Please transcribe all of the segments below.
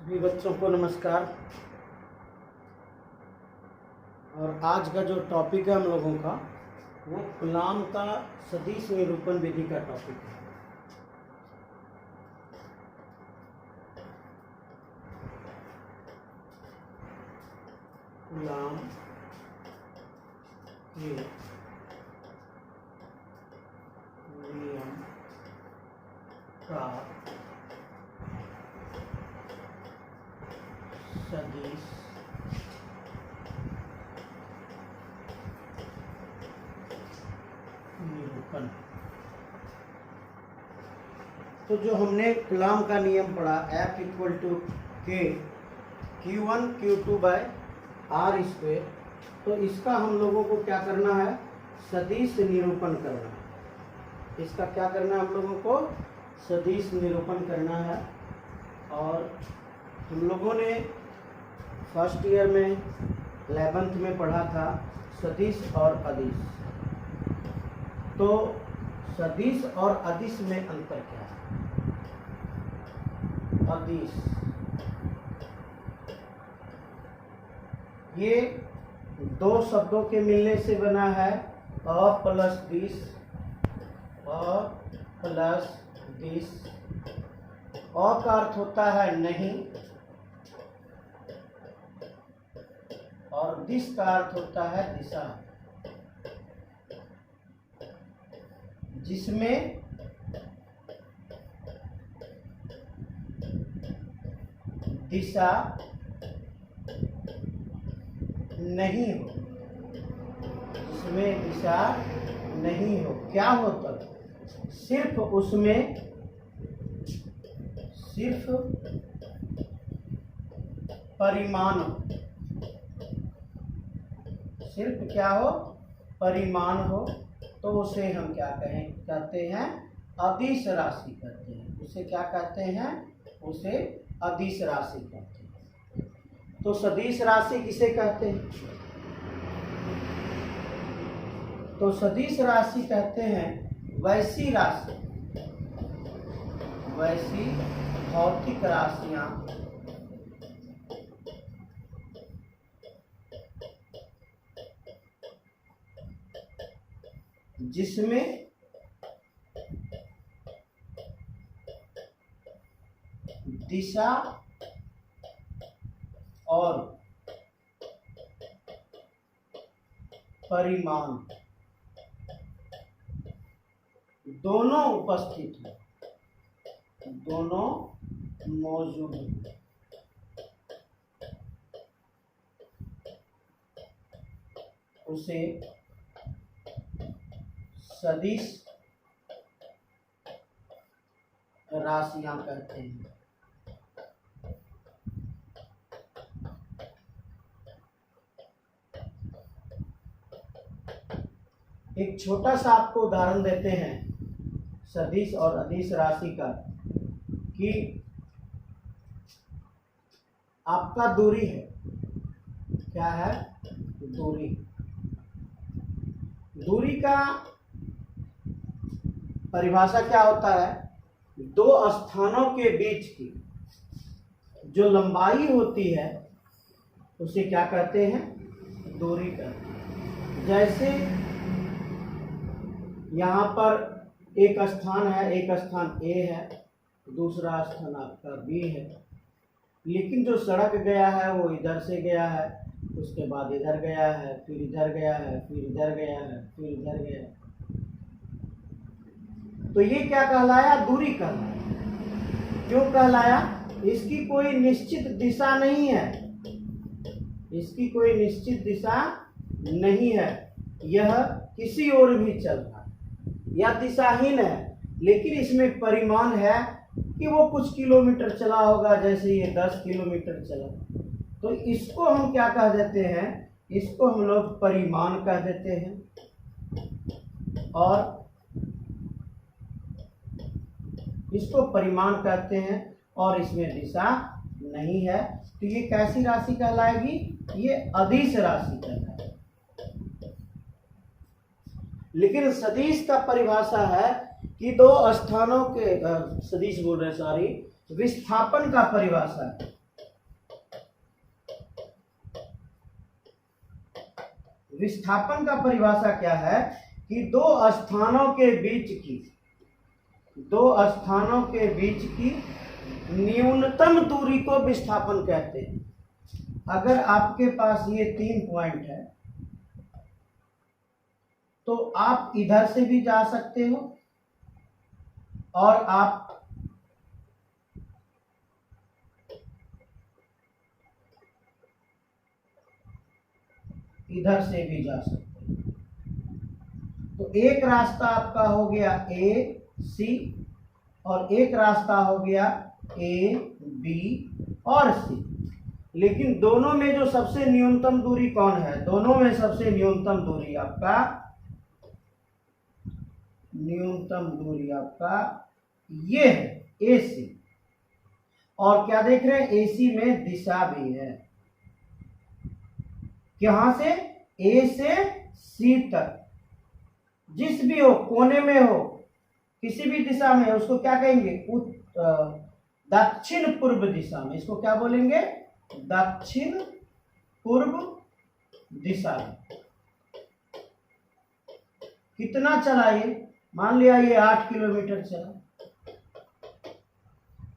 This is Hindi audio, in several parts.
सभी बच्चों को नमस्कार। और आज का जो टॉपिक है हम लोगों का वो कूलॉम का सदिश निरूपण विधि का टॉपिक है। कूलॉम के नियम का सदिश निरूपण। तो जो हमने कूलॉम का नियम पढ़ा F इक्वल टू के Q1 Q2 by R square, तो इसका हम लोगों को क्या करना है, सदिश निरूपण करना है। इसका क्या करना है, हम लोगों को सदिश निरूपण करना है। और हम लोगों ने फर्स्ट ईयर में 11th में पढ़ा था सदिश और अदिश। तो सदिश और अदिश में अंतर क्या है? अदिश ये दो शब्दों के मिलने से बना है, अ प्लस दिस, अ प्लस दिस। अ का अर्थ होता है नहीं और दिस का अर्थ होता है दिशा, जिसमें दिशा नहीं हो, जिसमें दिशा नहीं हो। क्या हो तब? सिर्फ उसमें सिर्फ परिमाण हो, सिर्फ क्या हो, परिमाण हो, तो उसे हम क्या कहते हैं, अदिश राशि कहते हैं। उसे क्या कहते हैं? उसे अदिश राशि कहते हैं। तो सदिश राशि किसे कहते हैं? तो सदिश राशि कहते हैं वैसी राशि, वैसी भौतिक राशियां जिसमें दिशा और परिमाण दोनों उपस्थित हैं, दोनों मौजूद हैं। उसे सदिश राशियां कहते हैं। एक छोटा सा आपको उदाहरण देते हैं सदिश और अदिश राशि का, कि आपका दूरी है, क्या है, दूरी। दूरी का परिभाषा क्या होता है? दो स्थानों के बीच की जो लंबाई होती है उसे क्या कहते हैं, दूरी कहते हैं। जैसे यहाँ पर एक स्थान है, एक स्थान A है, दूसरा स्थान आपका B है, लेकिन जो सड़क गया है वो इधर से गया है, उसके बाद इधर गया है, फिर इधर गया है, फिर इधर गया है, फिर इधर गया है। तो ये क्या कहलाया? दूरी कहलाया। क्यों कहलाया? इसकी कोई निश्चित दिशा नहीं है, इसकी कोई निश्चित दिशा नहीं है। यह किसी ओर भी चल रहा है या दिशाहीन है, लेकिन इसमें परिमाण है कि वो कुछ किलोमीटर चला होगा, जैसे ये 10 किलोमीटर चला। तो इसको हम क्या कह देते हैं? इसको हम लोग परिमाण कह देते हैं, और इसको परिमाण कहते हैं, और इसमें दिशा नहीं है। तो ये कैसी राशि कहलाएगी? ये अदिश राशि कहलाएगी। लेकिन सदिश का परिभाषा है कि दो स्थानों के, सदिश बोल रहे, सॉरी, विस्थापन का परिभाषा है। विस्थापन का परिभाषा क्या है कि दो स्थानों के बीच की न्यूनतम दूरी को विस्थापन कहते हैं। अगर आपके पास ये 3 पॉइंट है तो आप इधर से भी जा सकते हो और आप इधर से भी जा सकते हो। तो एक रास्ता आपका हो गया ए सी और एक रास्ता हो गया ए बी और सी। लेकिन दोनों में जो सबसे न्यूनतम दूरी कौन है? दोनों में सबसे न्यूनतम दूरी आपका ये है ए सी। और क्या देख रहे हैं? ए सी में दिशा भी है। यहां से ए से सी तक जिस भी हो, कोने में हो, किसी भी दिशा में, उसको क्या कहेंगे? दक्षिण पूर्व दिशा में। इसको क्या बोलेंगे? दक्षिण पूर्व दिशा में। कितना चला ये? मान लिया ये 8 किलोमीटर चला।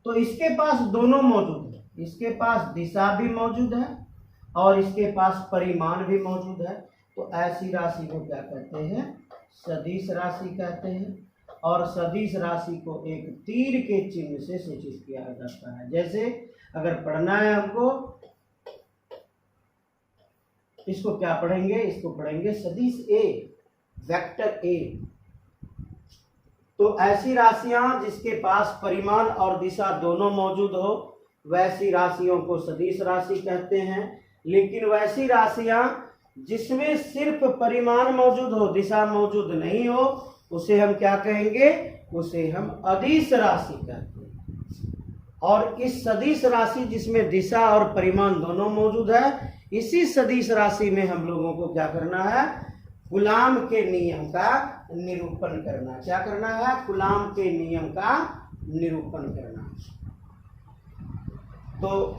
तो इसके पास दोनों मौजूद है, इसके पास दिशा भी मौजूद है और इसके पास परिमाण भी मौजूद है। तो ऐसी राशि को क्या कहते हैं? सदिश राशि कहते हैं। और सदिश राशि को एक तीर के चिन्ह से सूचित किया जाता है। जैसे अगर पढ़ना है हमको, इसको क्या पढ़ेंगे? इसको पढ़ेंगे सदिश ए, वेक्टर ए। तो ऐसी राशियां जिसके पास परिमाण और दिशा दोनों मौजूद हो, वैसी राशियों को सदिश राशि कहते हैं। लेकिन वैसी राशियां जिसमें सिर्फ परिमाण मौजूद हो, दिशा मौजूद नहीं हो, उसे हम क्या कहेंगे? उसे हम अदिश राशि कहते हैं। और इस सदिश राशि जिसमें दिशा और परिमाण दोनों मौजूद है, इसी सदिश राशि में हम लोगों को क्या करना है? कूलाम के नियम का निरूपण करना। क्या करना है? कूलाम के नियम का निरूपण करना। तो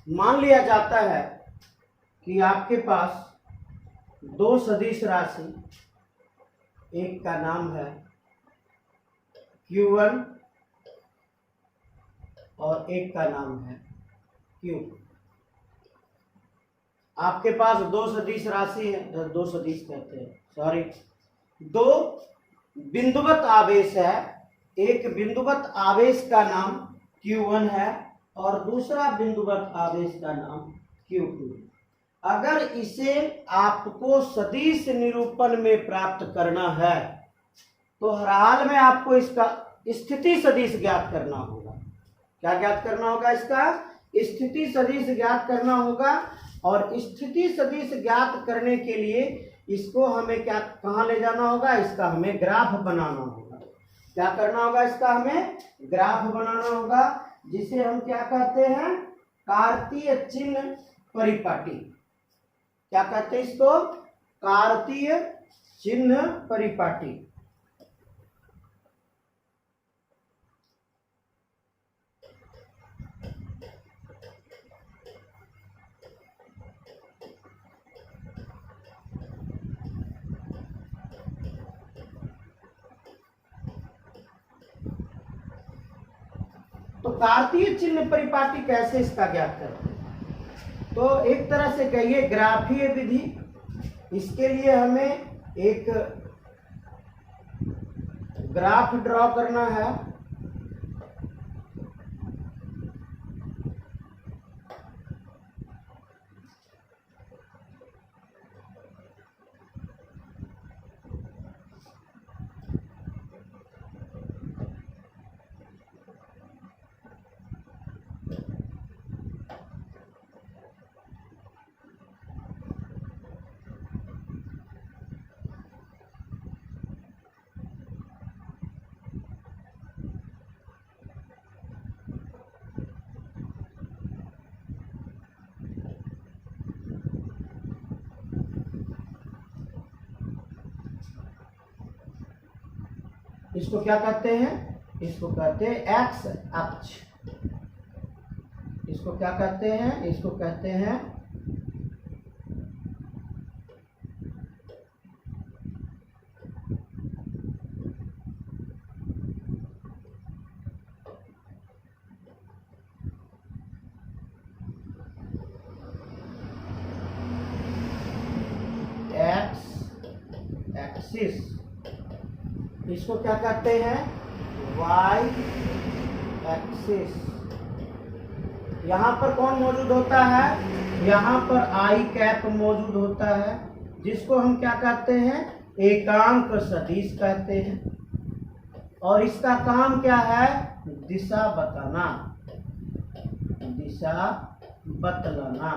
मान लिया जाता है कि आपके पास दो सदिश राशि, एक का नाम है Q1 और एक का नाम है Q। आपके पास दो सदिश राशि है, दो सदिश कहते हैं, सॉरी, दो बिंदुवत आवेश है। एक बिंदुवत आवेश का नाम Q1 है और दूसरा बिंदुवत आवेश का नाम Q2। अगर इसे आपको सदिश निरूपण में प्राप्त करना है तो हर हाल में आपको इसका स्थिति सदिश ज्ञात करना होगा। क्या ज्ञात करना होगा? इसका स्थिति सदिश ज्ञात करना होगा। और स्थिति सदिश ज्ञात करने के लिए इसको हमें क्या, कहाँ ले जाना होगा? इसका हमें ग्राफ बनाना होगा। क्या करना होगा? इसका हमें ग्राफ बनाना होगा, जिसे हम क्या कहते हैं? कार्तीय चिन्ह परिपाटी। क्या कहते हैं इसको? कार्तीय चिन्ह परिपाटी। तो कार्तीय चिन्ह परिपाटी कैसे इसका ज्ञात करते हैं? तो एक तरह से कहिए ग्राफीय विधि। इसके लिए हमें एक ग्राफ ड्रॉ करना है। इसको क्या कहते हैं? इसको कहते हैं एक्स अक्ष। इसको क्या कहते हैं, इसको कहते हैं एक्सिस, इसको क्या कहते हैं वाई एक्सिस। यहाँ पर कौन मौजूद होता है, यहाँ पर आई कैप मौजूद होता है, जिसको हम क्या कहते हैं एकांक सदिश कहते हैं। और इसका काम क्या है, दिशा बताना, दिशा बतलाना।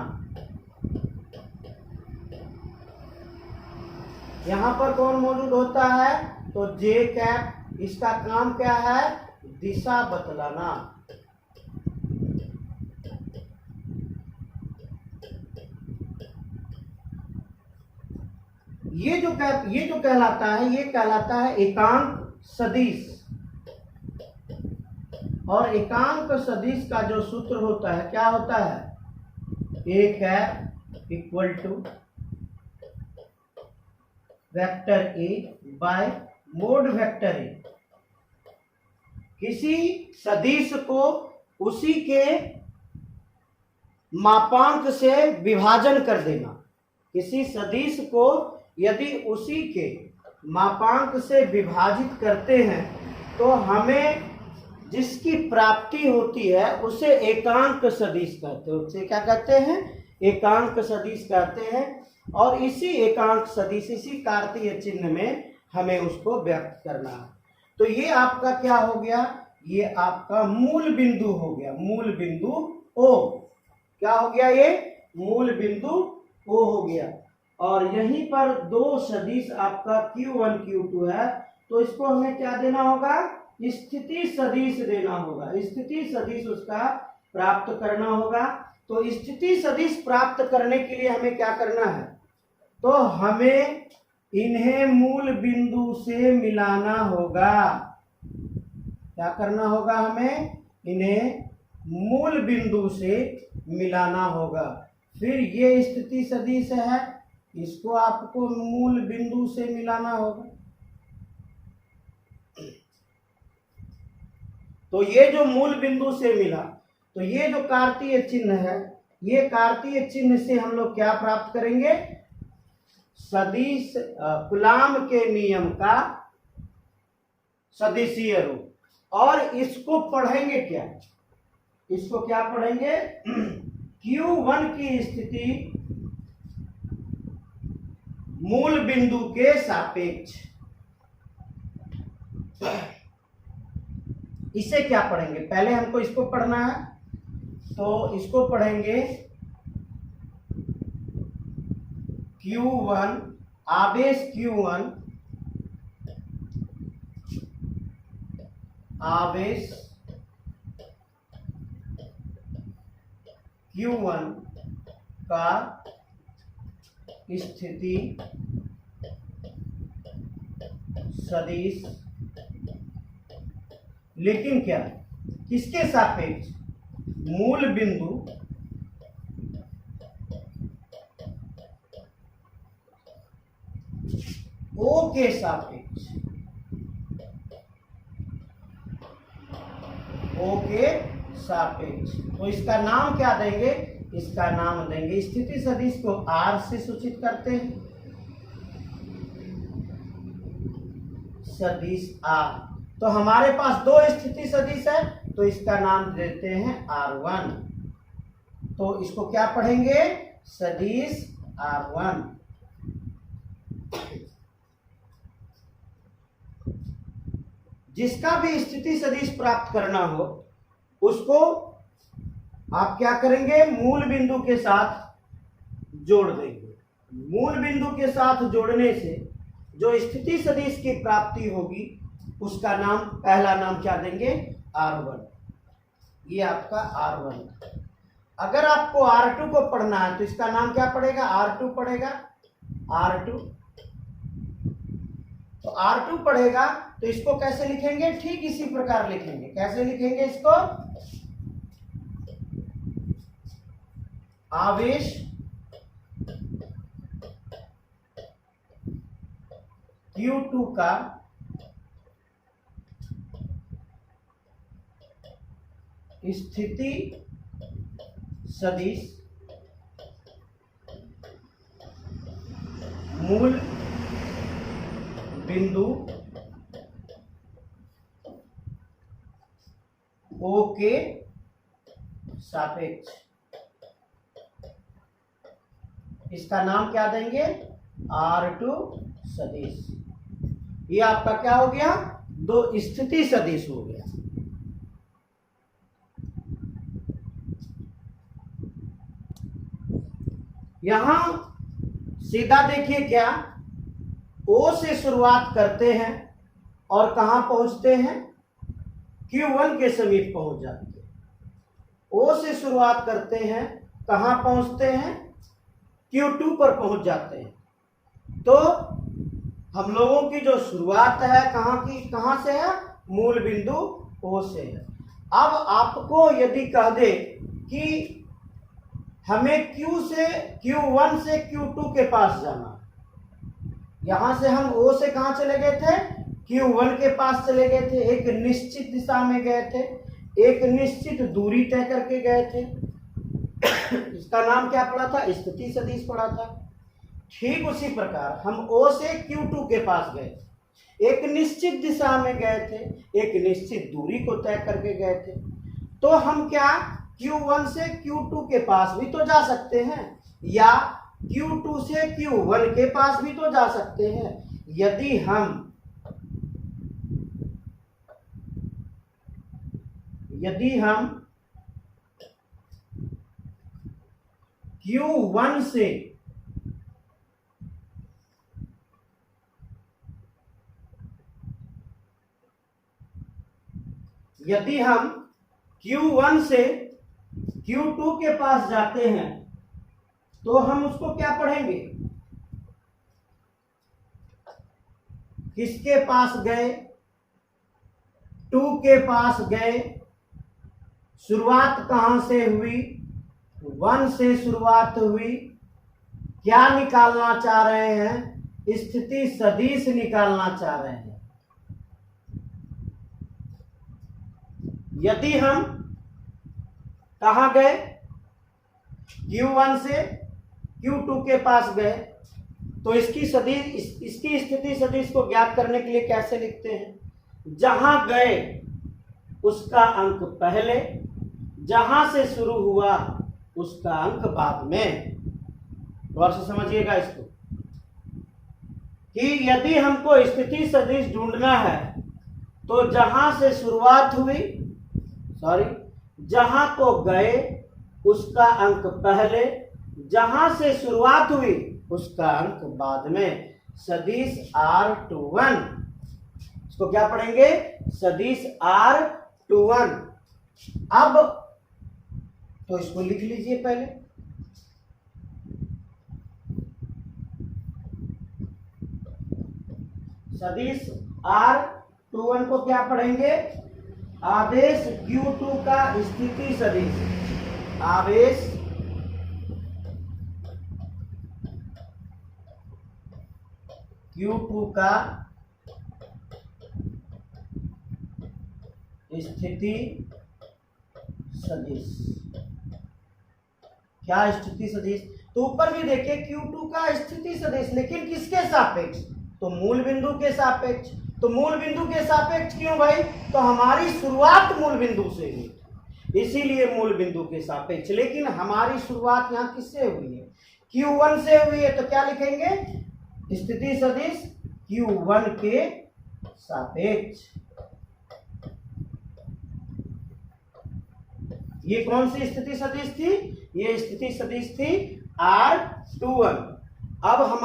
यहाँ पर कौन मौजूद होता है, तो जे कैप, इसका काम क्या है दिशा बतलाना। ये जो कहलाता है, ये कहलाता है एकांक सदिश। और एकांक सदिश का जो सूत्र होता है क्या होता है, A cap equal to vector A by mod vector A. किसी सदिश को उसी के मापांक से विभाजन कर देना। किसी सदिश को यदि उसी के मापांक से विभाजित करते हैं तो हमें जिसकी प्राप्ति होती है उसे एकांक सदिश कहते हैं। उसे क्या कहते हैं, एकांक सदिश कहते हैं। और इसी एकांक सदिश, इसी कार्तीय चिन्ह में हमें उसको व्यक्त करना है। तो ये आपका क्या हो गया, ये आपका मूल बिंदु हो गया, मूल बिंदु ओ। क्या हो गया, ये मूल बिंदु ओ हो गया। और यहीं पर दो सदिश आपका Q1 Q2 है, तो इसको हमें क्या देना होगा, स्थिति सदिश देना होगा। स्थिति सदिश उसका प्राप्त करना होगा। तो स्थिति सदिश प्राप्त करने के लिए हमें क्या करना है, तो हमें इन्हें मूल बिंदु से मिलाना होगा। क्या करना होगा, हमें इन्हें मूल बिंदु से मिलाना होगा। फिर ये स्थिति सदिश है, इसको आपको मूल बिंदु से मिलाना होगा। तो ये जो मूल बिंदु से मिला, तो ये जो कार्तीय चिन्ह है, ये कार्तीय चिन्ह से हम लोग क्या प्राप्त करेंगे, सदिश कूलाम के नियम का सदिशीय रूप। और इसको पढ़ेंगे क्या, इसको क्या पढ़ेंगे, Q1 की स्थिति मूल बिंदु के सापेक्ष। इसे क्या पढ़ेंगे, पहले हमको इसको पढ़ना है, तो इसको पढ़ेंगे Q1 आवेश Q1, आवेश Q1 का स्थिति सदिश, लेकिन क्या, किसके सापेक्ष, मूल बिंदु O के सापेक्ष, O के सापेक्ष। तो इसका नाम क्या देंगे, इसका नाम देंगे, स्थिति सदिश को R से सूचित करते हैं, सदिश R। तो हमारे पास दो स्थिति सदिश है, तो इसका नाम देते हैं R1। तो इसको क्या पढ़ेंगे, सदिश R1। जिसका भी स्थिति सदिश प्राप्त करना हो उसको आप क्या करेंगे, मूल बिंदु के साथ जोड़ देंगे। मूल बिंदु के साथ जोड़ने से जो स्थिति सदिश की प्राप्ति होगी उसका नाम, पहला नाम क्या देंगे, R1। ये आपका R1। अगर आपको R2 को पढ़ना है तो इसका नाम क्या पड़ेगा, R2 पड़ेगा, R2। तो R2 पढ़ेगा, तो इसको कैसे लिखेंगे, ठीक इसी प्रकार लिखेंगे। कैसे लिखेंगे इसको, आवेश Q2 का स्थिति सदिश मूल बिंदु O के सापेक्ष, इसका नाम क्या देंगे? R2 सदिश। ये आपका क्या हो गया? दो स्थिति सदिश हो गया। यहां सीधा देखिए क्या, O से शुरुआत करते हैं और कहां पहुंचते हैं? Q1 के समीप पहुंच जाते हैं। O से शुरुआत करते हैं, कहां पहुंचते हैं? Q2 पर पहुंच जाते हैं। तो हम लोगों की जो शुरुआत है कहां से है? मूल बिंदु O से है। अब आपको यदि कह दे कि हमें Q1 से Q2 के पास जाना, यहां से हम O से कहां चले गए थे? Q1 के पास चले गए थे, एक निश्चित दिशा में गए थे, एक निश्चित दूरी तय करके गए थे। इसका नाम क्या पड़ा था? स्थिति सदिश पड़ा था। ठीक उसी प्रकार हम O से Q2 के पास गए थे, एक निश्चित दिशा में गए थे, एक निश्चित दूरी को तय करके गए थे। तो हम क्या Q1 से Q2 के पास भी तो जा सकते हैं, या Q2 से Q1 के पास भी तो जा सकते हैं। यदि हम Q1 से Q2 के पास जाते हैं तो हम उसको क्या पढ़ेंगे? किसके पास गए? 2 के पास गए। शुरुआत कहां से हुई? 1 से शुरुआत हुई। क्या निकालना चाह रहे हैं? स्थिति सदिश निकालना चाह रहे हैं। यदि हम कहां गए? Q1 से Q2 के पास गए, तो इसकी स्थिति सदिश को ज्ञात करने के लिए कैसे लिखते हैं? जहां गए उसका अंक पहले, जहां से शुरू हुआ उसका अंक बाद में। गौर से समझिएगा इसको कि यदि हमको स्थिति सदिश ढूंढना है तो जहां से शुरुआत हुई, जहां को गए उसका अंक पहले, जहां से शुरुआत हुई उसका अंक बाद में। सदिश R21, इसको क्या पढ़ेंगे? सदिश R21। अब तो इसको लिख लीजिए पहले। सदिश R21 को क्या पढ़ेंगे? आवेश Q2 का स्थिति सदिश। आवेश Q2 का स्थिति सदिश। क्या स्थिति सदिश? तो ऊपर भी देखिए Q2 का स्थिति सदिश, लेकिन किसके सापेक्ष? तो मूल बिंदु के सापेक्ष। तो मूल बिंदु के सापेक्ष क्यों भाई? तो हमारी शुरुआत मूल बिंदु से हुई, इसीलिए मूल बिंदु के सापेक्ष। लेकिन हमारी शुरुआत यहाँ किससे हुई है? Q1 से हुई है, तो क्या लिखेंगे? स्थिति सदिश Q1 के सापेक्ष। ये कौन सी स्थिति सदिश थी? ये स्थिति सदिश थी R21। अब हम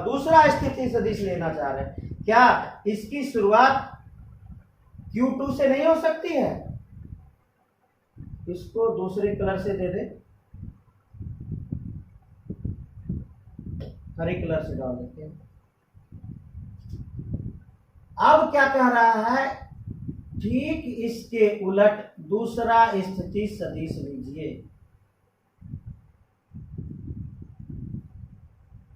दूसरा स्थिति सदिश लेना चाह रहे हैं। क्या इसकी शुरुआत Q2 से नहीं हो सकती है? इसको दूसरे कलर से दे दे, हरे कलर से डाल देते हैं। अब क्या कह रहा है? ठीक इसके उलट दूसरा स्थिति सदिश लीजिए।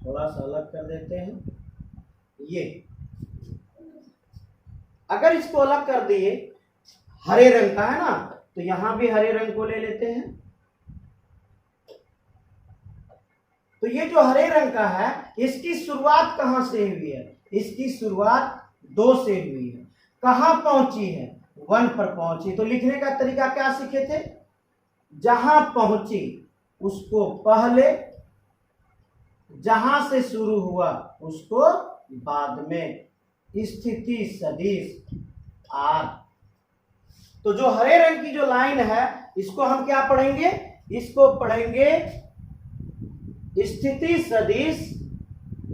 थोड़ा सा अलग कर देते हैं। ये अगर इसको अलग कर दिए, हरे रंग का है ना, तो यहां भी हरे रंग को ले लेते हैं। तो ये जो हरे रंग का है, इसकी शुरुआत कहां से हुई है? इसकी शुरुआत 2 से हुई है। कहां पहुंची है? 1 पर पहुंची। तो लिखने का तरीका क्या सीखे थे? जहां पहुंची उसको पहले, जहां से शुरू हुआ उसको बाद में, स्थिति सदिश आर। तो जो हरे रंग की जो लाइन है, इसको हम क्या पढ़ेंगे? इसको पढ़ेंगे स्थिति सदिश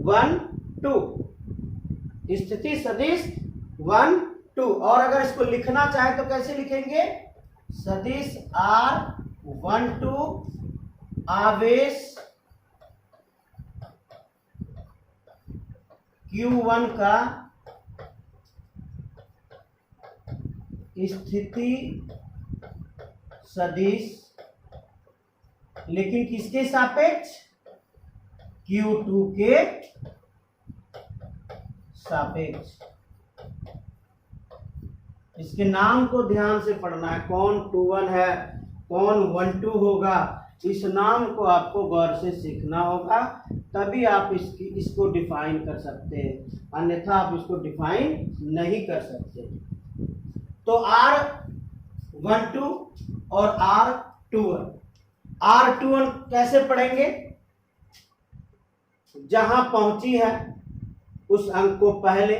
1 2। स्थिति सदिश 1 2। और अगर इसको लिखना चाहे तो कैसे लिखेंगे? सदिश आर 1 2 आवेश Q1 का स्थिति सदिश, लेकिन किसके सापेक्ष? Q2 के सापेक्ष। इसके नाम को ध्यान से पढ़ना है, कौन 2 1 है, कौन 1 2 होगा। इस नाम को आपको गौर से सीखना होगा, तभी आप इसको डिफाइन कर सकते हैं, अन्यथा आप इसको डिफाइन नहीं कर सकते। तो R12 और R21, R21 कैसे पढ़ेंगे? जहां पहुंची है उस अंक को पहले,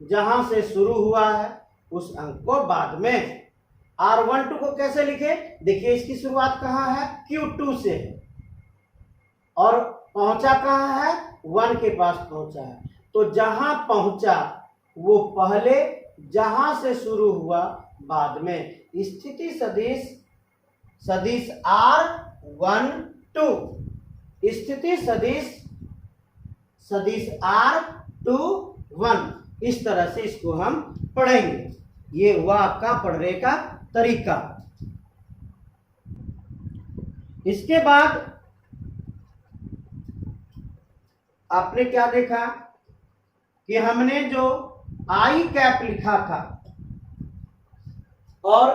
जहां से शुरू हुआ है उस अंक को बाद में। R12 को कैसे लिखे? देखिए इसकी शुरुआत कहां है? Q2 से है, और पहुंचा कहां है? 1 के पास पहुंचा है। तो जहां पहुंचा वो पहले, जहां से शुरू हुआ बाद में। स्थिति सदिश R1 2, स्थिति सदिश R2 1। इस तरह से इसको हम पढ़ेंगे। ये हुआ आपका पढ़ने का तरीका। इसके बाद आपने क्या देखा कि हमने जो आई कैप लिखा था और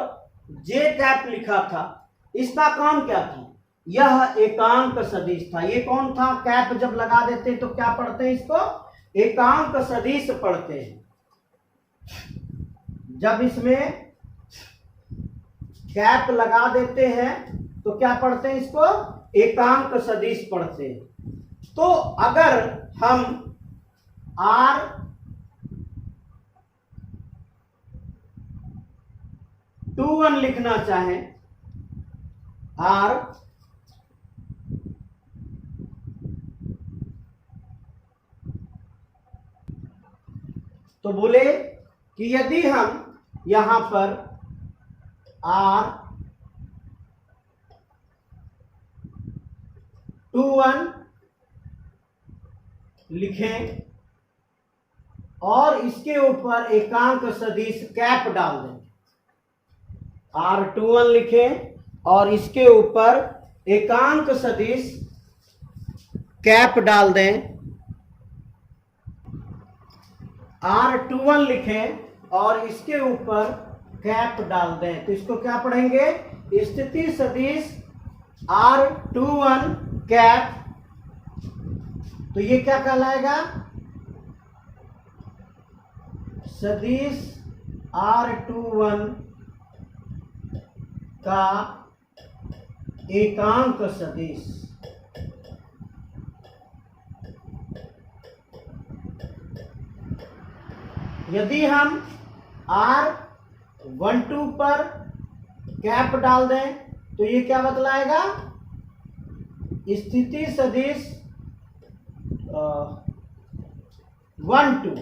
जे कैप लिखा था, इसका काम क्या था? यह एकांक सदिश था। ये कौन था? कैप जब लगा देते हैं तो क्या पढ़ते हैं? इसको एकांक सदिश पढ़ते हैं। जब इसमें कैप लगा देते हैं तो क्या पढ़ते हैं? इसको एकांक सदिश पढ़ते हैं। तो अगर हम R21 लिखना चाहें, तो बोले कि यदि हम यहां पर R21 लिखें और इसके ऊपर एकांक सदिश कैप डाल दें। R21 लिखें और इसके ऊपर एकांक सदिश कैप डाल दें। R21 लिखें और इसके ऊपर कैप डाल दें, तो इसको क्या पढ़ेंगे? स्थिति सदिश R21 कैप। तो ये क्या कहलाएगा? सदिश R21 का एकांक सदिश। यदि हम R12 पर कैप डाल दें तो ये क्या बतलाएगा? स्थिति सदिश 1 2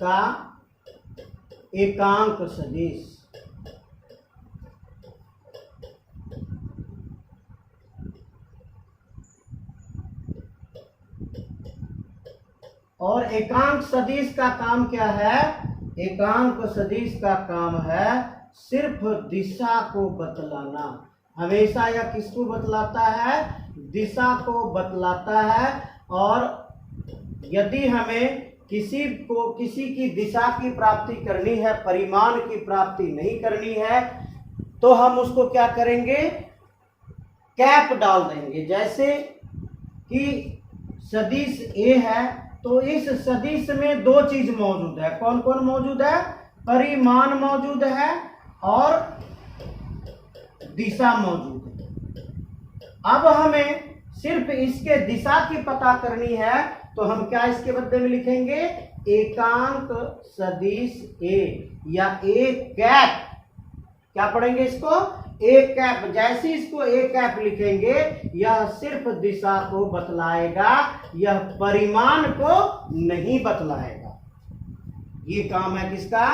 का एकांक सदिश। और एकांक सदिश का काम क्या है? एकांक सदिश का काम है सिर्फ दिशा को बतलाना। हमेशा यह किसको बतलाता है? दिशा को बतलाता है। और यदि हमें किसी की दिशा की प्राप्ति करनी है, परिमाण की प्राप्ति नहीं करनी है, तो हम उसको क्या करेंगे, कैप डाल देंगे। जैसे कि सदिश ए है, तो इस सदिश में दो चीज मौजूद है। कौन कौन मौजूद है? परिमाण मौजूद है और दिशा मौजूद है। अब हमें सिर्फ इसके दिशा की पता करनी है, तो हम क्या इसके बदले में लिखेंगे, एकांक सदिश ए या ए कैप। क्या पढ़ेंगे इसको, ए कैप। जैसे इसको ए कैप लिखेंगे, यह सिर्फ दिशा को बतलाएगा, यह परिमाण को नहीं बतलाएगा। ये काम है किसका,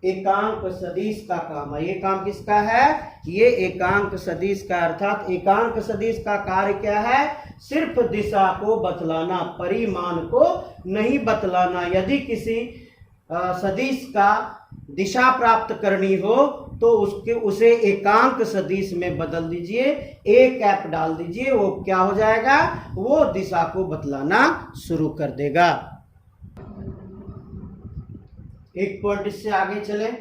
एकांक सदिश का काम है। ये काम किसका है, ये एकांक सदिश का। अर्थात एकांक सदिश का कार्य क्या है, सिर्फ दिशा को बतलाना, परिमाण को नहीं बतलाना। यदि किसी सदिश का दिशा प्राप्त करनी हो तो उसे एकांक सदिश में बदल दीजिए, ए कैप डाल दीजिए, वो क्या हो जाएगा, वो दिशा को बतलाना शुरू कर देगा। एक पॉइंट इससे आगे चले।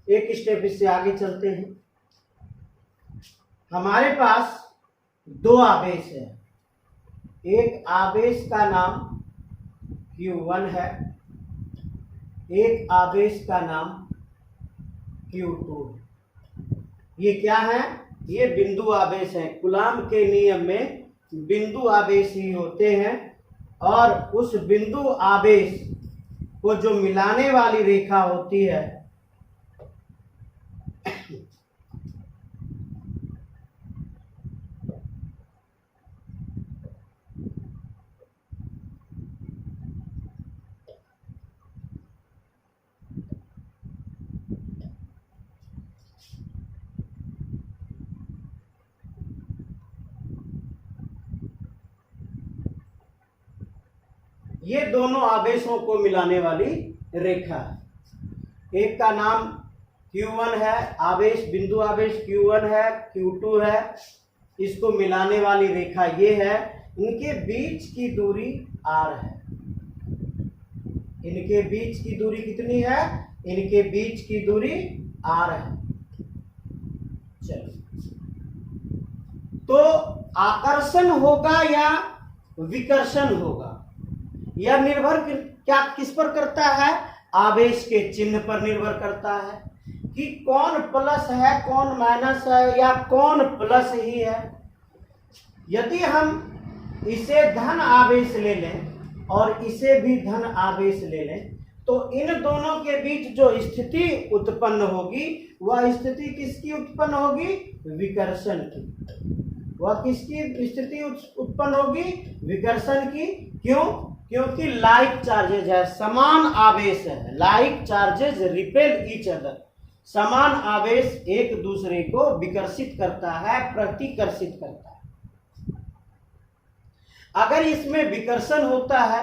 एक स्टेप इससे आगे चलते हैं। हमारे पास दो आवेश है। एक आवेश का नाम Q1 है, एक आवेश का नाम Q2 है। ये क्या है, ये बिंदु आवेश है। कूलाम के नियम में बिंदु आवेश ही होते हैं, और उस बिंदु आवेश को जो मिलाने वाली रेखा होती है, ये दोनों आवेशों को मिलाने वाली रेखा है। एक का नाम Q1 है, आवेश बिंदु आवेश Q1 है, Q2 है। इसको मिलाने वाली रेखा ये है। इनके बीच की दूरी R है। इनके बीच की दूरी कितनी है, इनके बीच की दूरी R है। चलो, तो आकर्षण होगा या विकर्षण होगा, यह निर्भर क्या किस पर करता है, आवेश के चिन्ह पर निर्भर करता है कि कौन प्लस है, कौन माइनस है, या कौन प्लस ही है। यदि हम इसे धन आवेश ले लें और इसे भी धन आवेश ले लें, तो इन दोनों के बीच जो स्थिति उत्पन्न होगी, वह स्थिति किसकी उत्पन्न होगी, विकर्षण की। वह किसकी स्थिति उत्पन्न होगी, विकर्षण की। क्यों, क्योंकि लाइक चार्जेज है, समान आवेश है। Like charges repel each other. समान आवेश एक दूसरे को विकर्षित करता है, प्रतिकर्षित करता है। अगर इसमें विकर्षण होता है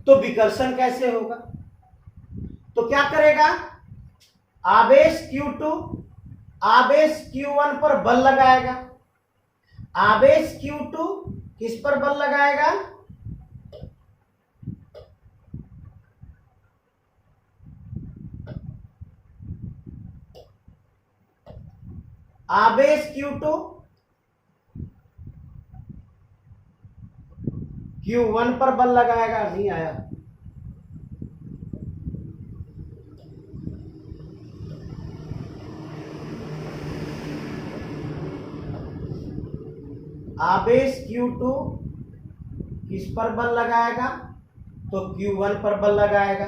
तो विकर्षण कैसे होगा, तो क्या करेगा, आवेश Q2 आवेश Q1 पर बल लगाएगा। आवेश Q2 किस पर बल लगाएगा, आवेश Q2 Q1 पर बल लगाएगा। नहीं आया, आवेश Q2 किस पर बल लगाएगा, तो Q1 पर बल लगाएगा।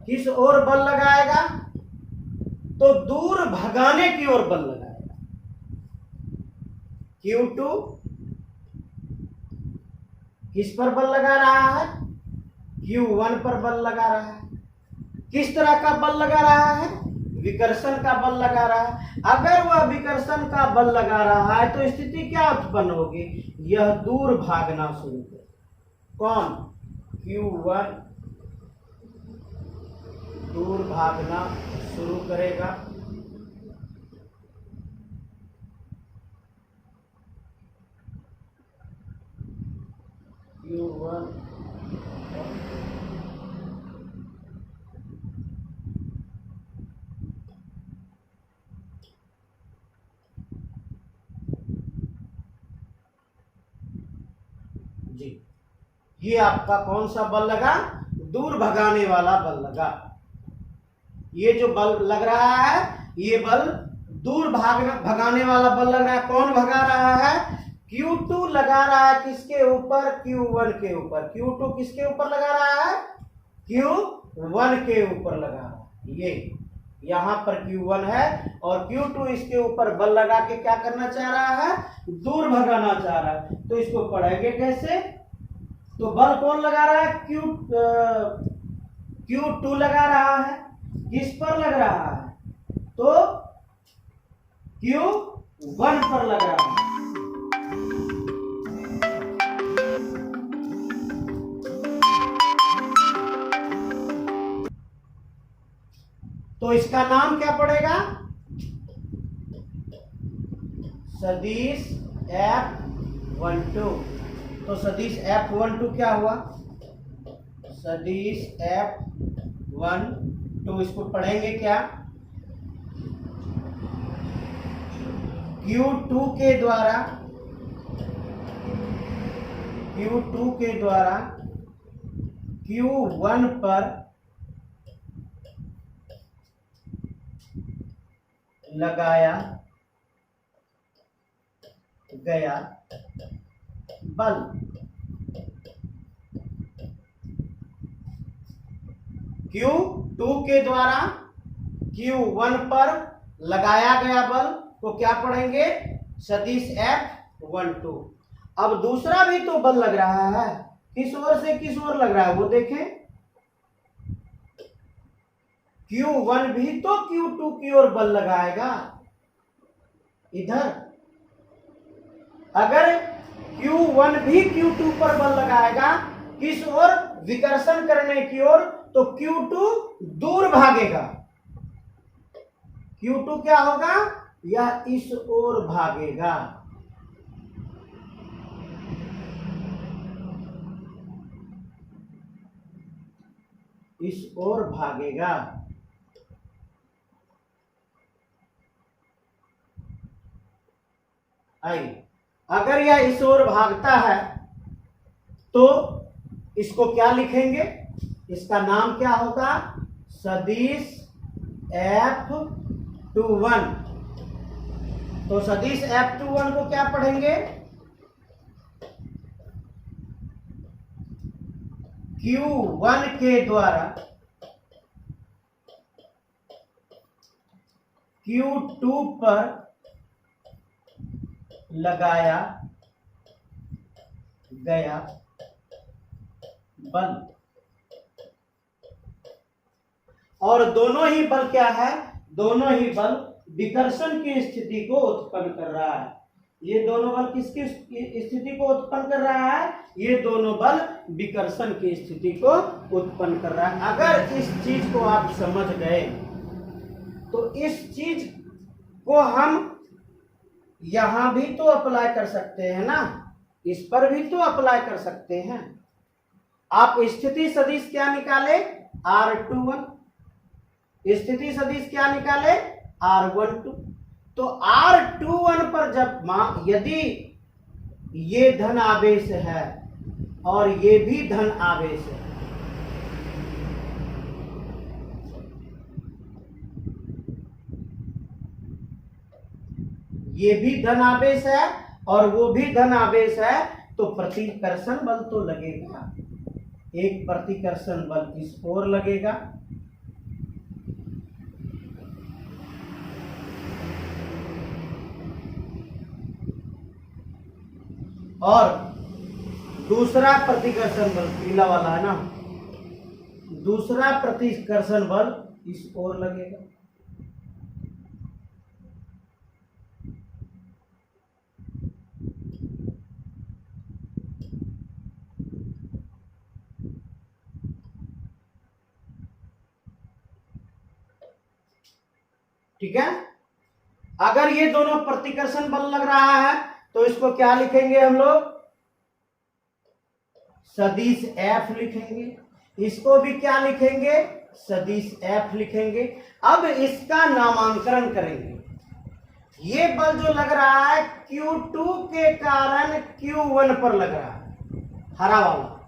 किस ओर बल लगाएगा, तो दूर भगाने की ओर बल लगाएगा। Q2 किस पर बल लगा रहा है, Q1 पर बल लगा रहा है। किस तरह का बल लगा रहा है, विकर्षण का बल लगा रहा है। अगर वह विकर्षण का बल लगा रहा है तो स्थिति क्या उत्पन्न होगी, यह दूर भागना शुरू करे। कौन, Q1 दूर भागना शुरू करेगा। Q1 जी, ये आपका कौन सा बल लगा, दूर भगाने वाला बल लगा। ये जो बल लग रहा है ये बल दूर भगाने वाला बल लग रहा है। कौन भगा रहा है, Q2 लगा रहा है किसके ऊपर, Q1 के ऊपर। Q2 किसके ऊपर लगा रहा है, Q1 के ऊपर लगा रहा है। ये यहाँ पर Q1 है और Q2 इसके ऊपर बल लगा के क्या करना चाह रहा है, दूर भगाना चाह रहा है। तो इसको पढ़ेंगे कैसे, तो बल कौन लगा रहा है, Q2 लगा रहा है। किस पर लग रहा है, तो Q1 पर लग रहा है। तो इसका नाम क्या पड़ेगा, सदिश F12। तो सदिश F12 क्या हुआ, सदिश F12 इसको पढ़ेंगे क्या, Q2 के द्वारा Q1 पर लगाया गया बल। Q2 के द्वारा Q1 पर लगाया गया बल को क्या पढ़ेंगे, सदिश F12। अब दूसरा भी तो बल लग रहा है, किस ओर से किस ओर लग रहा है वो देखें। Q1 भी तो Q2 की ओर बल लगाएगा इधर। अगर Q1 भी Q2 पर बल लगाएगा किस ओर, विकर्षण करने की ओर, तो Q2 दूर भागेगा। Q2 क्या होगा, यह इस ओर भागेगा। इस ओर भागेगा। आइए, अगर यह इस ओर भागता है तो इसको क्या लिखेंगे, इसका नाम क्या होगा, सदिश F21। तो सदिश F21 को क्या पढ़ेंगे, Q1 के द्वारा Q2 पर लगाया गया बल। और दोनों ही बल क्या है, दोनों ही बल विकर्षण की स्थिति को उत्पन्न कर रहा है। ये दोनों बल किसकी स्थिति को उत्पन्न कर रहा है, ये दोनों बल विकर्षण की स्थिति को उत्पन्न कर रहा है। अगर इस चीज को आप समझ गए तो इस चीज को हम यहां भी तो अप्लाई कर सकते हैं ना, इस पर भी तो अप्लाई कर सकते हैं। आप स्थिति सदिश क्या निकाले, R21। स्थिति सदिश क्या निकाले, R12। तो R21 पर जब यदि ये धन आवेश है और ये भी धन आवेश है, ये भी धन आवेश है और वो भी धन आवेश है, तो प्रतिकर्षण बल तो लगेगा। एक प्रतिकर्षण बल इस ओर लगेगा और दूसरा प्रतिकर्षण बल, पीला वाला है ना, दूसरा प्रतिकर्षण बल इस ओर लगेगा। ठीक है। अगर ये दोनों प्रतिकर्षण बल लग रहा है तो इसको क्या लिखेंगे हम लोग, सदिश F लिखेंगे। इसको भी क्या लिखेंगे, सदिश F लिखेंगे। अब इसका नामांकन करेंगे। ये बल जो लग रहा है Q2 के कारण Q1 पर लग रहा है, हरा वाला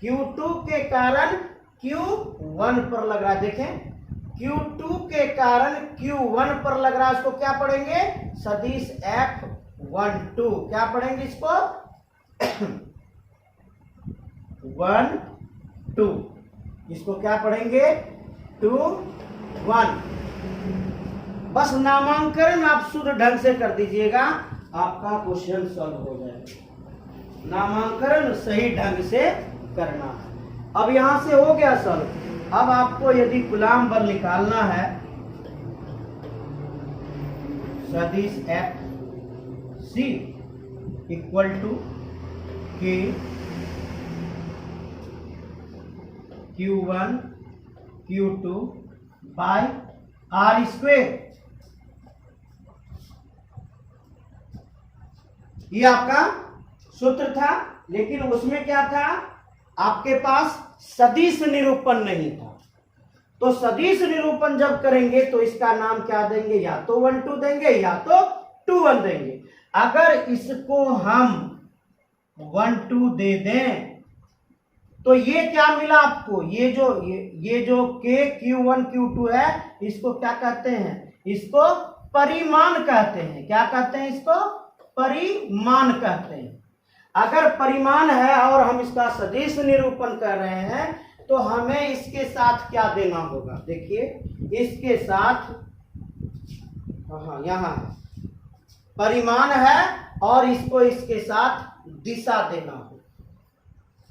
Q2 के कारण Q1 पर लग रहा है। देखें Q2 के कारण Q1 पर लग रहा है, इसको क्या पढ़ेंगे, सदिश F12। क्या पढ़ेंगे इसको 1 2, इसको क्या पढ़ेंगे 2 1। बस नामांकन आप शुद्ध ढंग से कर दीजिएगा, आपका क्वेश्चन सॉल्व हो जाएगा। नामांकन सही ढंग से करना है। अब यहां से हो गया सॉल्व। अब आपको यदि कूलाम बल निकालना है, सदिश F C equal to K Q1 Q2 by R square. ये आपका सूत्र था, लेकिन उसमें क्या था, आपके पास सदिश निरूपण नहीं था। तो सदिश निरूपण जब करेंगे तो इसका नाम क्या देंगे, या तो 1 2 देंगे या तो 2 1 देंगे। अगर इसको हम 1 2 दे दें तो ये क्या मिला आपको, ये जो K Q1 Q2 है, इसको क्या कहते हैं, इसको परिमाण कहते हैं। क्या कहते हैं, इसको परिमाण कहते हैं। अगर परिमाण है और हम इसका सदिश निरूपण कर रहे हैं तो हमें इसके साथ क्या देना होगा, देखिए इसके साथ, हाँ यहाँ परिमाण है और इसको इसके साथ दिशा देना होगा।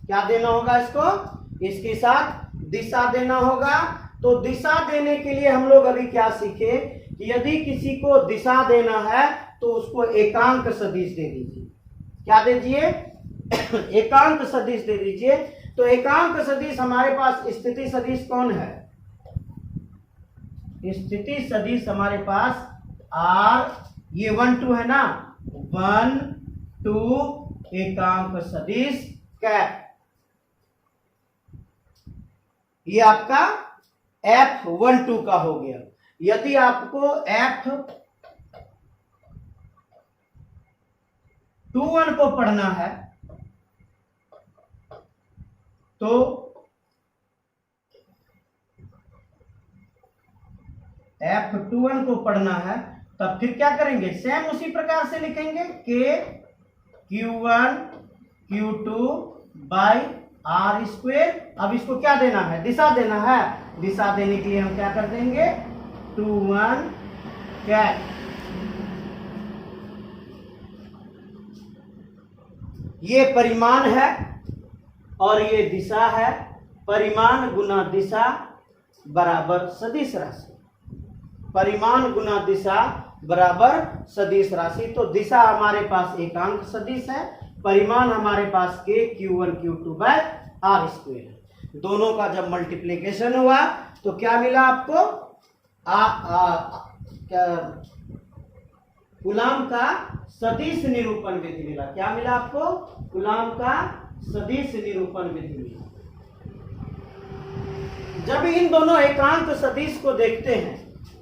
क्या देना होगा, इसको इसके साथ दिशा देना होगा। तो दिशा देने के लिए हम लोग अभी क्या सीखे कि यदि किसी को दिशा देना है तो उसको एकांक सदिश दे दीजिए। क्या दे दीजिए, एकांक सदिश दे दीजिए। तो एकांक सदिश हमारे पास स्थिति सदिश कौन है, स्थिति सदिश हमारे पास R, ये 1 2 है ना, 1 2 एकांक सदिश कैप, ये आपका F12 का हो गया। यदि आपको F21 को पढ़ना है तो F21 को पढ़ना है, तब फिर क्या करेंगे, सेम उसी प्रकार से लिखेंगे K Q1 Q2 by R square. अब इसको क्या देना है, दिशा देना है। दिशा देने के लिए हम क्या कर देंगे, 2 1 कैट। ये परिमाण है और ये दिशा है। परिमाण गुना दिशा बराबर सदिश राशि, परिमाण गुना दिशा बराबर सदिश राशि। तो दिशा हमारे पास एकांक सदिश है, परिमाण हमारे पास K Q1 Q2 by R square है। दोनों का जब मल्टीप्लिकेशन हुआ तो क्या मिला आपको, कूलाम का सदिश निरूपण विधि मिला। क्या मिला आपको, कूलाम का सदिश निरूपण विधि मिला। जब इन दोनों एकांक सदिश को देखते हैं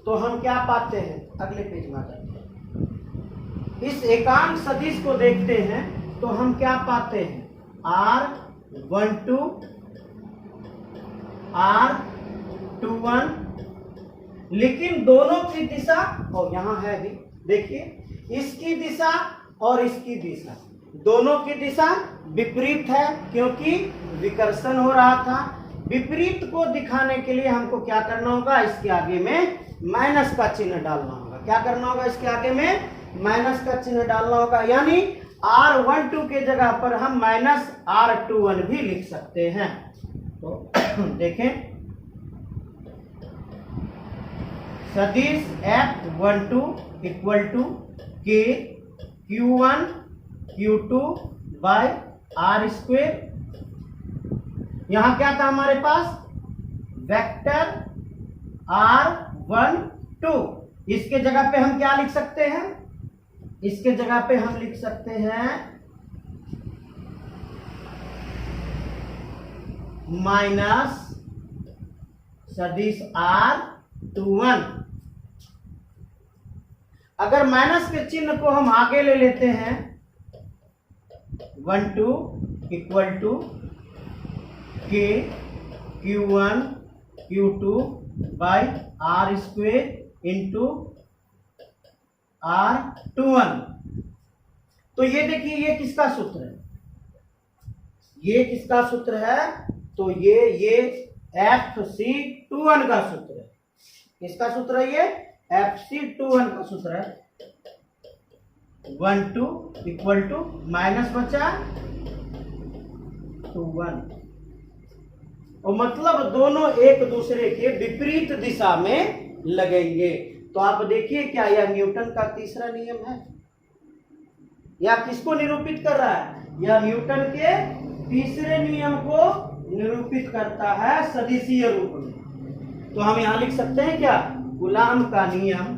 तो हम क्या पाते हैं, अगले पेज में आ जाते हैं। इस एकांक सदिश को देखते हैं तो हम क्या पाते हैं, R12 R21, लेकिन दोनों की दिशा, और यहां है भी देखिए, इसकी दिशा और इसकी दिशा, दोनों की दिशा विपरीत है क्योंकि विकर्षण हो रहा था। विपरीत को दिखाने के लिए हमको क्या करना होगा, इसके आगे में माइनस का चिन्ह डालना होगा। क्या करना होगा, इसके आगे में माइनस का चिन्ह डालना होगा, यानी R12 के जगह पर हम माइनस R21 भी लिख सकते हैं। तो देखें, सदिश F12 equal to K Q1 Q2 by R square. यहां क्या था हमारे पास, वेक्टर R12, इसके जगह पे हम क्या लिख सकते हैं, इसके जगह पे हम लिख सकते हैं माइनस सदिश R21। अगर माइनस के चिन्ह को हम आगे ले लेते हैं 1 2 equal to K Q1 Q2 by R square into R21। तो ये देखिए ये किसका सूत्र है, ये किसका सूत्र है, तो ये FC21 का सूत्र है। किसका सूत्र है, ये FC21 का सूत्र है। 1 2 इक्वल टू माइनस बचा 2 1, और मतलब दोनों एक दूसरे के विपरीत दिशा में लगेंगे। तो आप देखिए क्या यह न्यूटन का तीसरा नियम है, या किसको निरूपित कर रहा है, यह न्यूटन के तीसरे नियम को निरूपित करता है सदिशीय रूप में। तो हम यहां लिख सकते हैं क्या, कूलाम का नियम,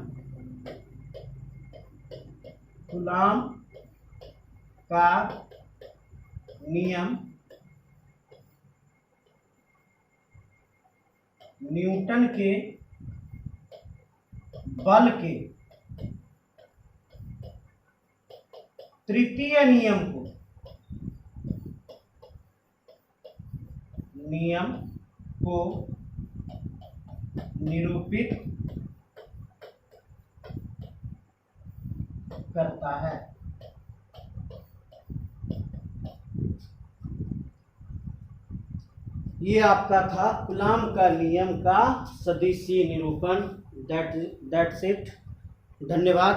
कूलाम का नियम न्यूटन के बल के तृतीय नियम को निरूपित करता है। ये आपका था कूलाम का नियम का सदिशीय निरूपण। That's it. धन्यवाद।